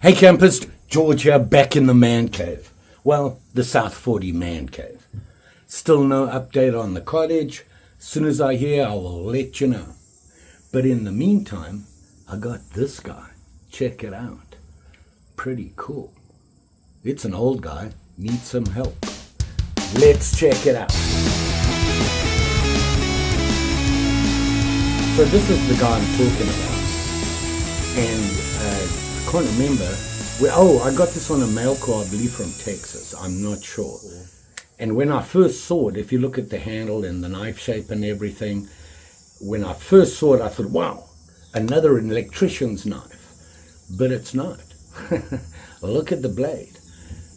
Hey campers, George here, back in the man cave. Well, the South 40 man cave. Still no update on the cottage. As soon as I hear, I will let you know. But in the meantime, I got this guy. Check it out. Pretty cool. It's an old guy, needs some help. Let's check it out. So this is the guy I'm talking about. And I can't remember. I got this on a mail call, I believe from Texas. I'm not sure. And when I first saw it, if you look at the handle and the knife shape and everything, when I first saw it, I thought, wow, another electrician's knife. But it's not. Look at the blade.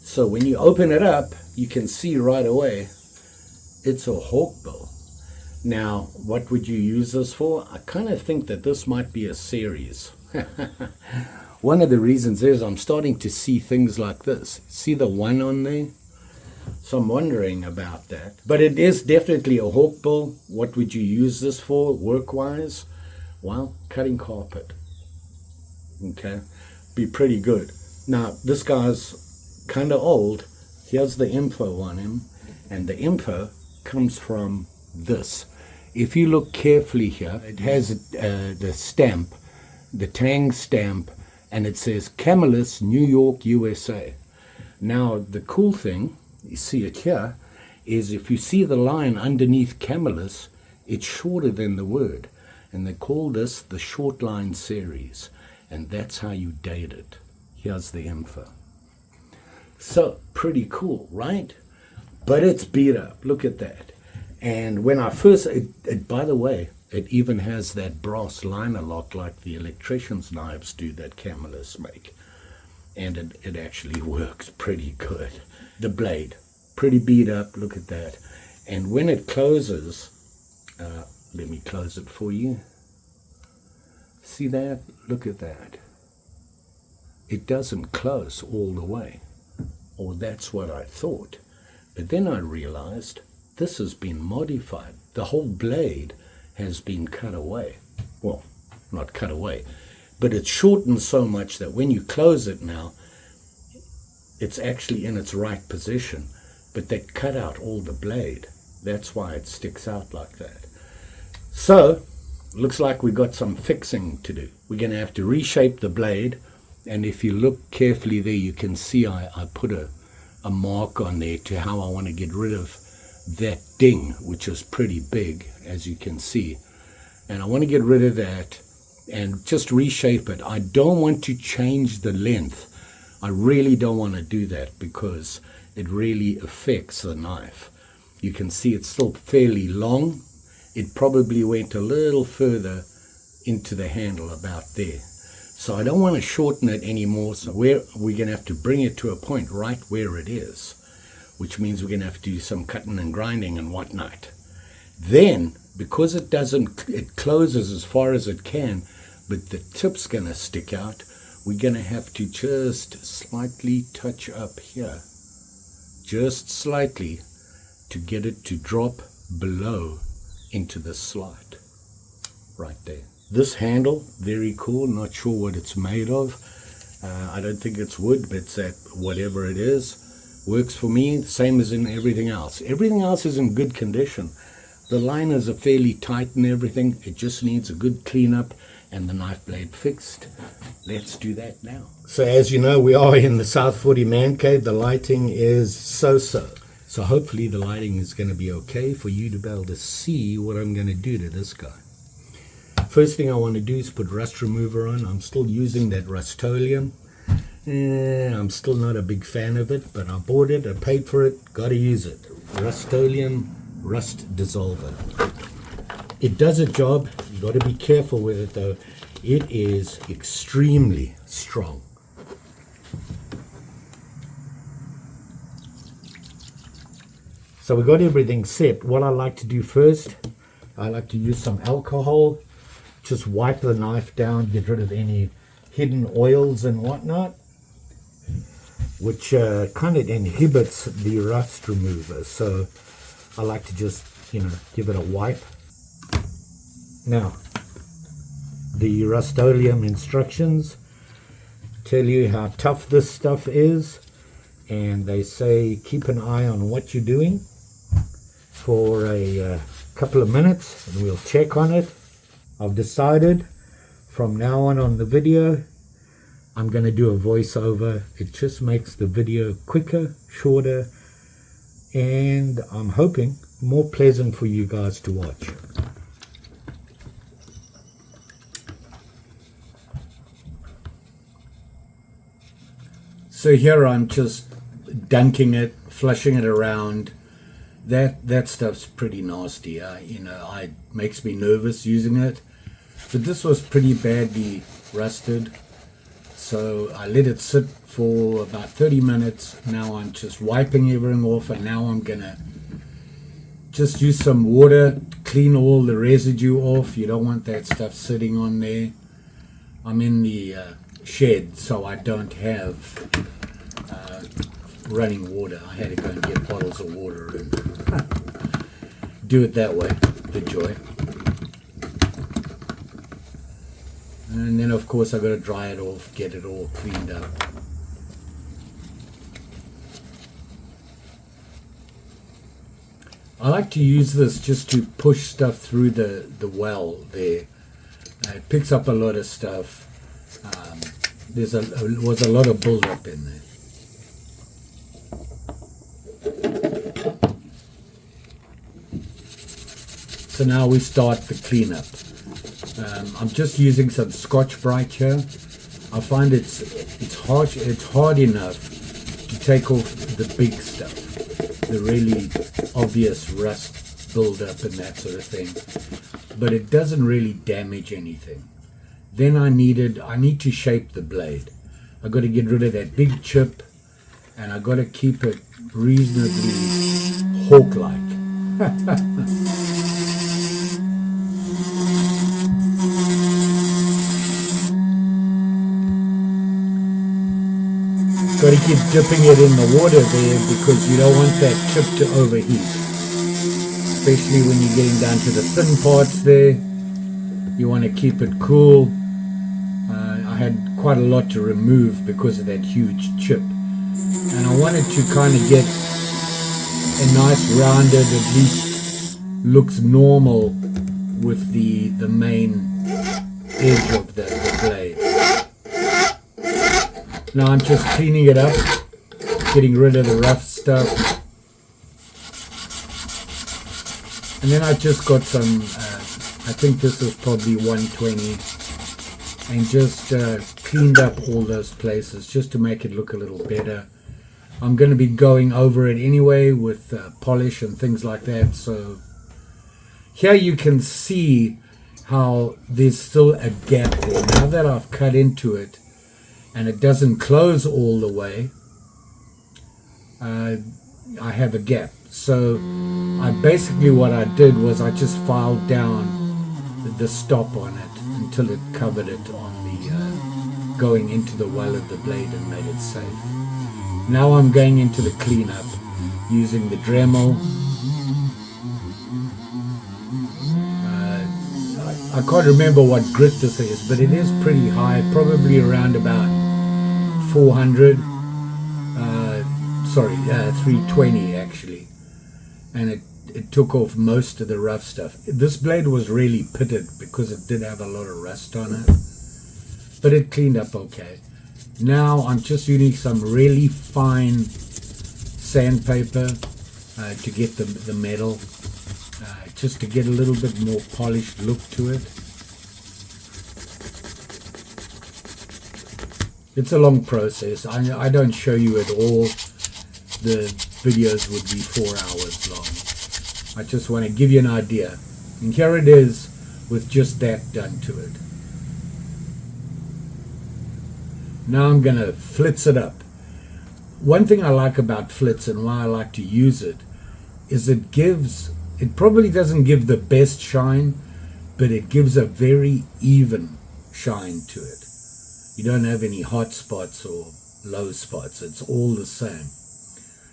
So when you open it up, you can see right away, it's a Hawkbill. Now, what would you use this for? I kind of think that this might be a series. One of the reasons is I'm starting to see things like this. See the one on there? So I'm wondering about that. But it is definitely a Hawkbill. What would you use this for, work-wise? Well, cutting carpet. Okay, be pretty good. Now, this guy's kind of old. Here's the info on him. And the info comes from this. If you look carefully here, it has the stamp, the Tang stamp, and it says Camillus, New York, USA. Now, the cool thing, you see it here, is if you see the line underneath Camillus, it's shorter than the word. And they call this the short line series. And that's how you date it. Here's the info. So, pretty cool, right? But it's beat up. Look at that. And when I first, by the way, it even has that brass liner lock like the electrician's knives do that Camillus make. And it actually works pretty good. The blade, pretty beat up, look at that. And when it closes, let me close it for you. See that? Look at that. It doesn't close all the way. Or that's what I thought. But then I realized this has been modified. The whole blade has been cut away. Well, not cut away, but it's shortened so much that when you close it now, it's actually in its right position. But they cut out all the blade. That's why it sticks out like that. So, looks like we've got some fixing to do. We're going to have to reshape the blade. And if you look carefully there, you can see I put a mark on there to how I want to get rid of that ding, which is pretty big, as you can see. And I want to get rid of that and just reshape it. I don't want to change the length. I really don't want to do that because it really affects the knife. You can see it's still fairly long. It probably went a little further into the handle about there. So I don't want to shorten it anymore. So we're going to have to bring it to a point right where it is, which means we're going to have to do some cutting and grinding and whatnot. Then, because it closes as far as it can, but the tip's going to stick out, we're going to have to just slightly touch up here, just slightly, to get it to drop below into the slot, right there. This handle, very cool, not sure what it's made of. I don't think it's wood, but it's that whatever it is, works for me, same as in everything else. Everything else is in good condition. The liners are fairly tight and everything. It just needs a good cleanup and the knife blade fixed. Let's do that now. So as you know, we are in the South 40 Man Cave. The lighting is so-so. So hopefully the lighting is going to be okay for you to be able to see what I'm going to do to this guy. First thing I want to do is put rust remover on. I'm still using that Rust-Oleum. I'm still not a big fan of it, but I bought it, I paid for it, got to use it. Rust-Oleum Rust Dissolver. It does a job. You got to be careful with it though. It is extremely strong. So we got everything set. What I like to do first, I like to use some alcohol. Just wipe the knife down, get rid of any hidden oils and whatnot, which kind of inhibits the rust remover. So I like to just, give it a wipe. Now, the Rust-Oleum instructions tell you how tough this stuff is, and they say keep an eye on what you're doing for a couple of minutes and we'll check on it. I've decided from now on the video I'm going to do a voiceover. It just makes the video quicker, shorter, and I'm hoping more pleasant for you guys to watch. So here I'm just dunking it, flushing it around. That stuff's pretty nasty. It makes me nervous using it. But this was pretty badly rusted. So I let it sit for about 30 minutes. Now I'm just wiping everything off, and now I'm gonna just use some water, clean all the residue off. You don't want that stuff sitting on there. I'm in the shed, so I don't have running water. I had to go and get bottles of water and do it that way. The joy. And then of course I've got to dry it off, get it all cleaned up. I like to use this just to push stuff through the well there. It picks up a lot of stuff. There was a lot of build-up in there. So now we start the cleanup. I'm just using some Scotch-Brite here. I find it's hard enough to take off the big stuff, the really obvious rust build-up and that sort of thing. But it doesn't really damage anything. Then I need to shape the blade. I've got to get rid of that big chip, and I've got to keep it reasonably hawk-like. Got to keep dipping it in the water there because you don't want that chip to overheat, especially when you're getting down to the thin parts there. You want to keep it cool. I had quite a lot to remove because of that huge chip, and I wanted to kind of get a nice rounded, at least looks normal with the main edge of the blade. Now I'm just cleaning it up, getting rid of the rough stuff. And then I just got some, I think this is probably 120, and just cleaned up all those places just to make it look a little better. I'm going to be going over it anyway with polish and things like that. So here you can see how there's still a gap there. Now that I've cut into it, and it doesn't close all the way, I have a gap. So basically what I did was I just filed down the stop on it until it covered it on the going into the well of the blade and made it safe. Now I'm going into the cleanup using the Dremel. I can't remember what grit this is, but it is pretty high, probably around about 400, 320 actually, and it took off most of the rough stuff. This blade was really pitted because it did have a lot of rust on it, but it cleaned up okay. Now I'm just using some really fine sandpaper to get the metal, just to get a little bit more polished look to it. It's a long process. I don't show you it all. The videos would be 4 hours long. I just want to give you an idea. And here it is with just that done to it. Now I'm going to flitz it up. One thing I like about flitz and why I like to use it is it probably doesn't give the best shine, but it gives a very even shine to it. You don't have any hot spots or low spots. It's all the same.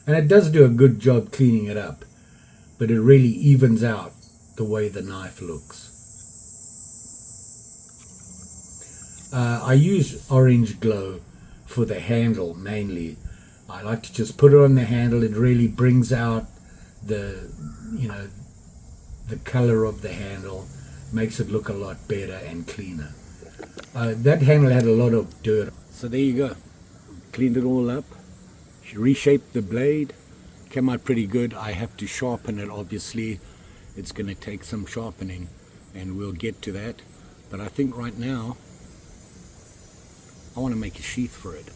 And it does do a good job cleaning it up, but it really evens out the way the knife looks. I use orange glow for the handle mainly. I like to just put it on the handle. It really brings out the, you know, the color of the handle, makes it look a lot better and cleaner. That handle had a lot of dirt. So there you go. Cleaned it all up, reshaped the blade, came out pretty good. I have to sharpen it, obviously. It's going to take some sharpening, and we'll get to that. But I think right now, I want to make a sheath for it.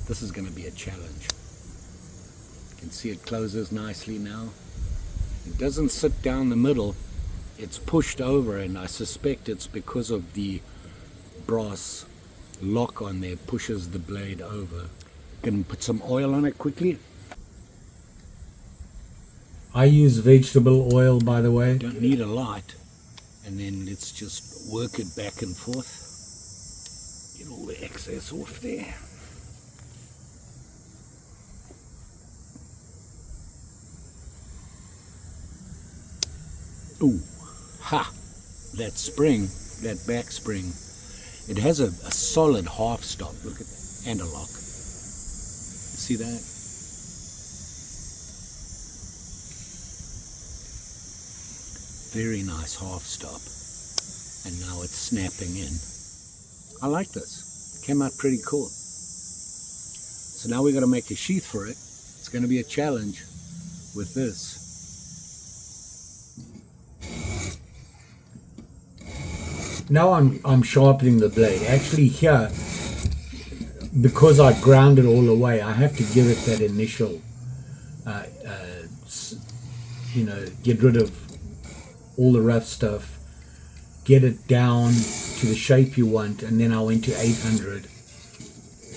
This is going to be a challenge. You can see it closes nicely now. It doesn't sit down the middle, it's pushed over, and I suspect it's because of the brass lock on there pushes the blade over. Can put some oil on it quickly. I use vegetable oil, by the way. Don't need a lot. And then let's just work it back and forth. Get all the excess off there. Ooh, ha! That spring, that back spring, it has a solid half stop. Look at that, and a lock. See that? Very nice half stop. And now it's snapping in. I like this. Came out pretty cool. So now we're going to make a sheath for it. It's going to be a challenge with this. Now I'm sharpening the blade. Actually here, because I ground it all the way, I have to give it that initial, you know, get rid of all the rough stuff, get it down to the shape you want, and then I went to 800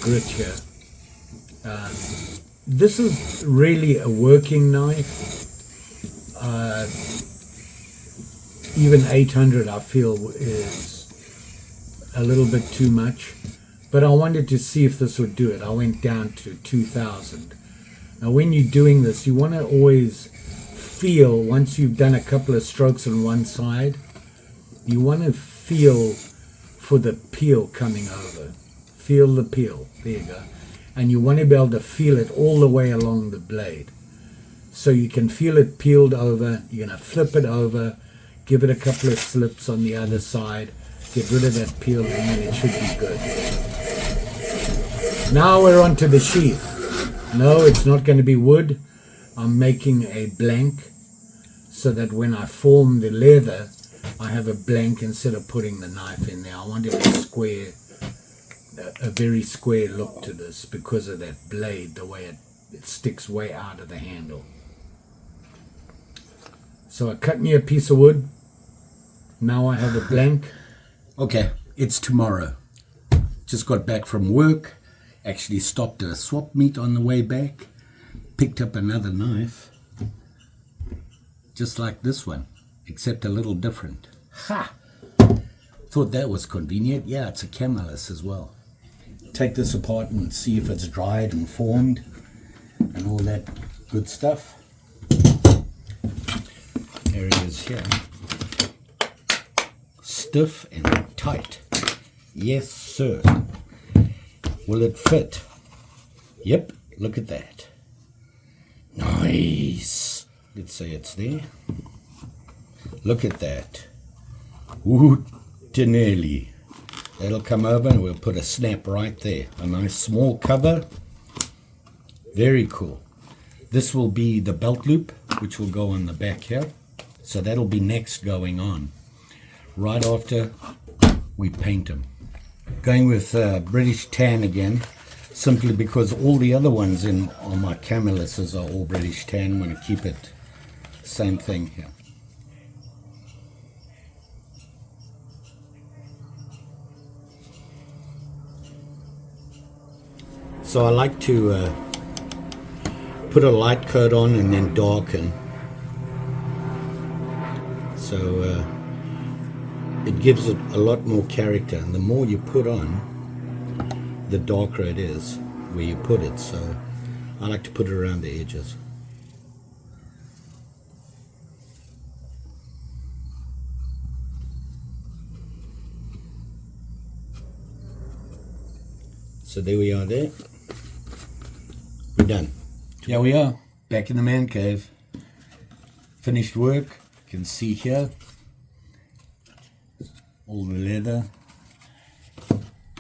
grit here. This is really a working knife. Even 800 I feel is a little bit too much, but I wanted to see if this would do it. I went down to 2000. Now when you're doing this, you want to always feel, once you've done a couple of strokes on one side, you want to feel for the peel coming over. Feel the peel, there you go. And you want to be able to feel it all the way along the blade. So you can feel it peeled over, you're going to flip it over, give it a couple of slips on the other side, get rid of that peel, and then it should be good. Now we're on to the sheath. No, it's not going to be wood. I'm making a blank so that when I form the leather, I have a blank instead of putting the knife in there. I wanted a square, a very square look to this because of that blade, the way it sticks way out of the handle. So I cut me a piece of wood. Now I have a blank. Okay, it's tomorrow. Just got back from work. Actually stopped at a swap meet on the way back. Picked up another knife. Just like this one, except a little different. Ha! Thought that was convenient. Yeah, it's a Camillus as well. Take this apart and see if it's dried and formed and all that good stuff. There it is here. Stiff and tight. Yes, sir. Will it fit? Yep, look at that. Nice. Let's say it's there. Look at that. Ooh, Tinelli. That'll come over and we'll put a snap right there. A nice small cover. Very cool. This will be the belt loop, which will go on the back here. So that'll be next going on. Right after we paint them. Going with British tan again, simply because all the other ones on my Camilluses are all British tan. I'm going to keep it same thing here. So I like to put a light coat on and then darken. So it gives it a lot more character, and the more you put on, the darker it is where you put it. So I like to put it around the edges. So there we are there. We're done. Here we are, back in the man cave. Finished work, you can see here. All the leather.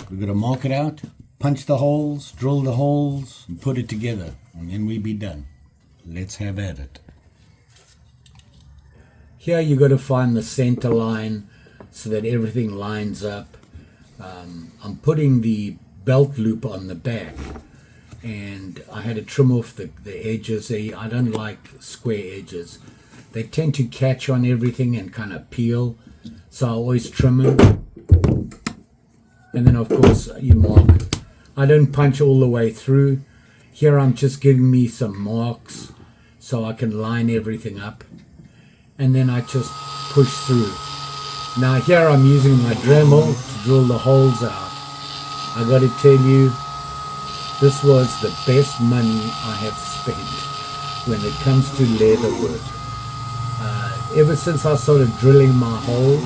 We've got to mark it out, punch the holes, drill the holes, and put it together. And then we be done. Let's have at it. Here you got to find the center line so that everything lines up. I'm putting the belt loop on the back, and I had to trim off the edges. I don't like square edges. They tend to catch on everything and kind of peel, so I always trim them. And then of course you mark. I don't punch all the way through. Here I'm just giving me some marks so I can line everything up, and then I just push through. Now here I'm using my Dremel to drill the holes out. I got to tell you, this was the best money I have spent when it comes to leather work. Ever since I started drilling my holes,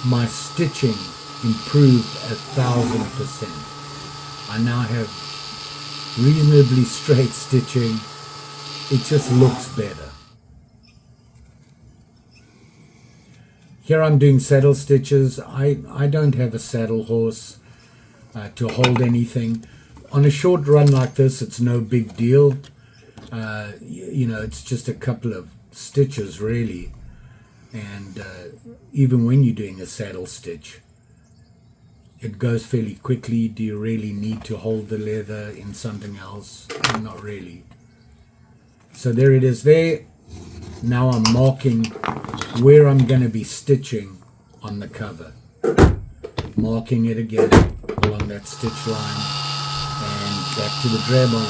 my stitching improved 1,000%. I now have reasonably straight stitching. It just looks better. Here I'm doing saddle stitches. I don't have a saddle horse to hold anything. On a short run like this, it's no big deal. You know, it's just a couple of stitches really. And even when you're doing a saddle stitch, it goes fairly quickly. Do you really need to hold the leather in something else? Not really. So there it is there. Now I'm marking where I'm going to be stitching on the cover. Marking it again along that stitch line, and back to the Dremel.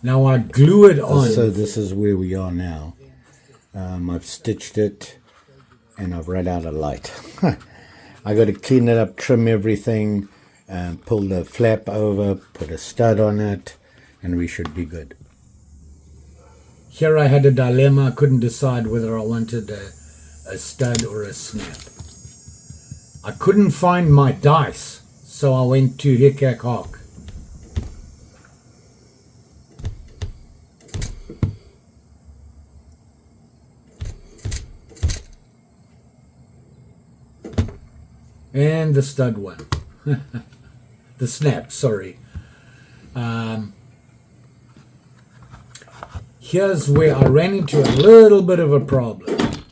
Now I glue it on. So this is where we are now. I've stitched it and I've run out of light. I got to clean it up, trim everything, pull the flap over, put a stud on it, and we should be good. Here I had a dilemma. I couldn't decide whether I wanted a stud or a snap. I couldn't find my dice, so I went to Hickhack Hawk. And the stud one. The snap, sorry. Here's where I ran into a little bit of a problem.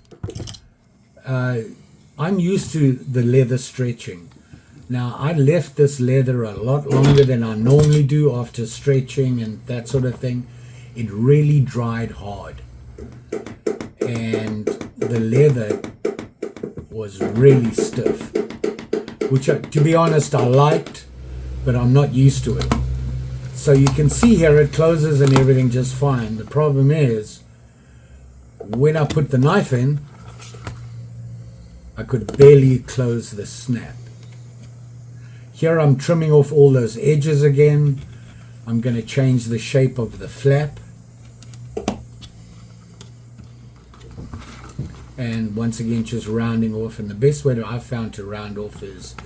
I'm used to the leather stretching. Now, I left this leather a lot longer than I normally do after stretching and that sort of thing. It really dried hard. And the leather was really stiff, which, to be honest, I liked, but I'm not used to it. So you can see here it closes and everything just fine. The problem is, when I put the knife in, I could barely close the snap. Here I'm trimming off all those edges again. I'm going to change the shape of the flap. And once again, just rounding off. And the best way that I've found to round off is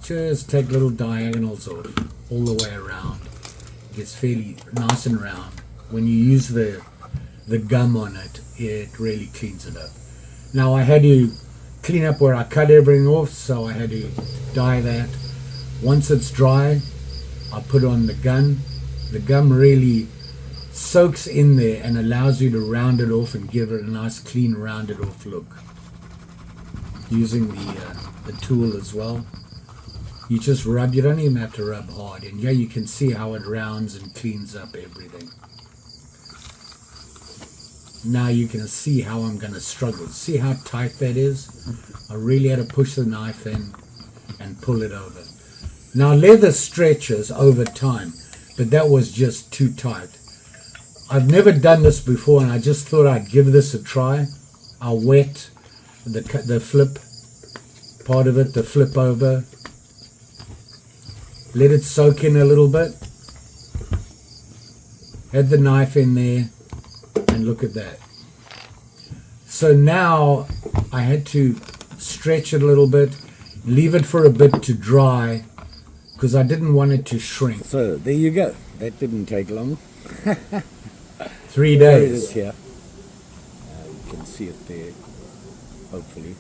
just take little diagonals off all the way around. It gets fairly nice and round. When you use the gum on it, it really cleans it up. Now I had to clean up where I cut everything off, so I had to dye that. Once it's dry, I put on the gum. The gum really soaks in there and allows you to round it off and give it a nice clean rounded off look. Using the tool as well. You just rub, you don't even have to rub hard, and yeah, you can see how it rounds and cleans up everything. Now you can see how I'm going to struggle. See how tight that is? I really had to push the knife in and pull it over. Now leather stretches over time, but that was just too tight. I've never done this before, and I just thought I'd give this a try. I'll wet the flip part of it, the flip over. Let it soak in a little bit. Had the knife in there, and look at that. So now I had to stretch it a little bit, leave it for a bit to dry, because I didn't want it to shrink. So there you go. That didn't take long. 3 There it is days. here. You can see it there, hopefully.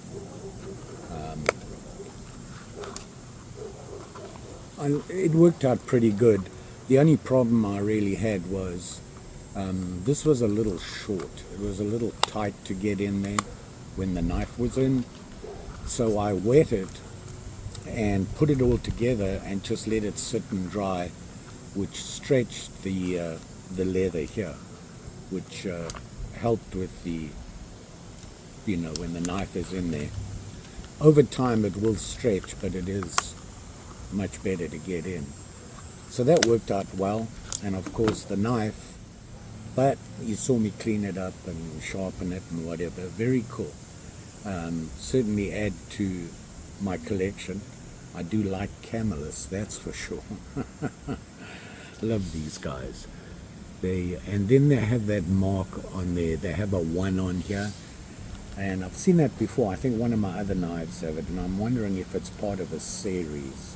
And it worked out pretty good. The only problem I really had was this was a little short. It was a little tight to get in there when the knife was in. So I wet it and put it all together and just let it sit and dry, which stretched the leather here, which helped with the, you know, when the knife is in there. Over time it will stretch, but it is much better to get in. So that worked out well. And of course the knife, but you saw me clean it up and sharpen it and whatever. Very cool. Certainly add to my collection. I do like Camillus, that's for sure. Love these guys. And then they have that mark on there. They have a 1 on here, and I've seen that before. I think one of my other knives have it, and I'm wondering if it's part of a series,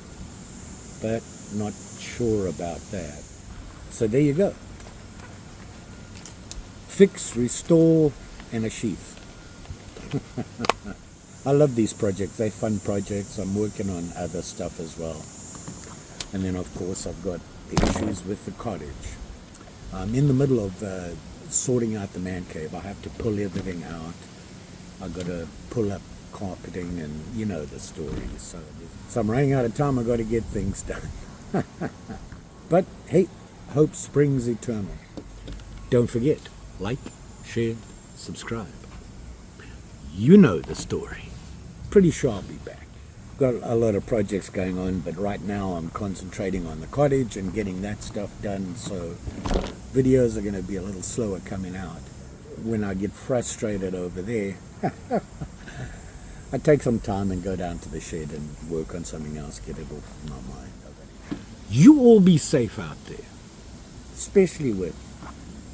but not sure about that. So there you go. Fix, restore, and a sheath. I love these projects. They're fun projects. I'm working on other stuff as well. And then of course I've got issues with the cottage. I'm in the middle of sorting out the man cave. I have to pull everything out. I've got to pull up carpeting, and you know the story. So I'm running out of time. I've got to get things done. But hey, hope springs eternal. Don't forget, like, share, subscribe. You know the story. Pretty sure I'll be back. Got a lot of projects going on, but right now I'm concentrating on the cottage and getting that stuff done, so videos are going to be a little slower coming out. When I get frustrated over there, I take some time and go down to the shed and work on something else, get it off my mind. You all be safe out there, especially with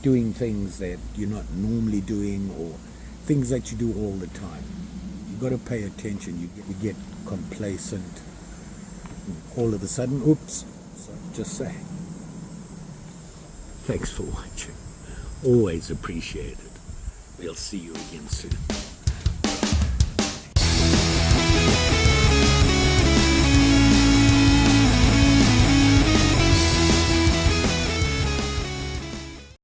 doing things that you're not normally doing or things that you do all the time. You got to pay attention. You get complacent. All of a sudden, oops. So just saying. Thanks for watching. Always appreciate it. We'll see you again soon.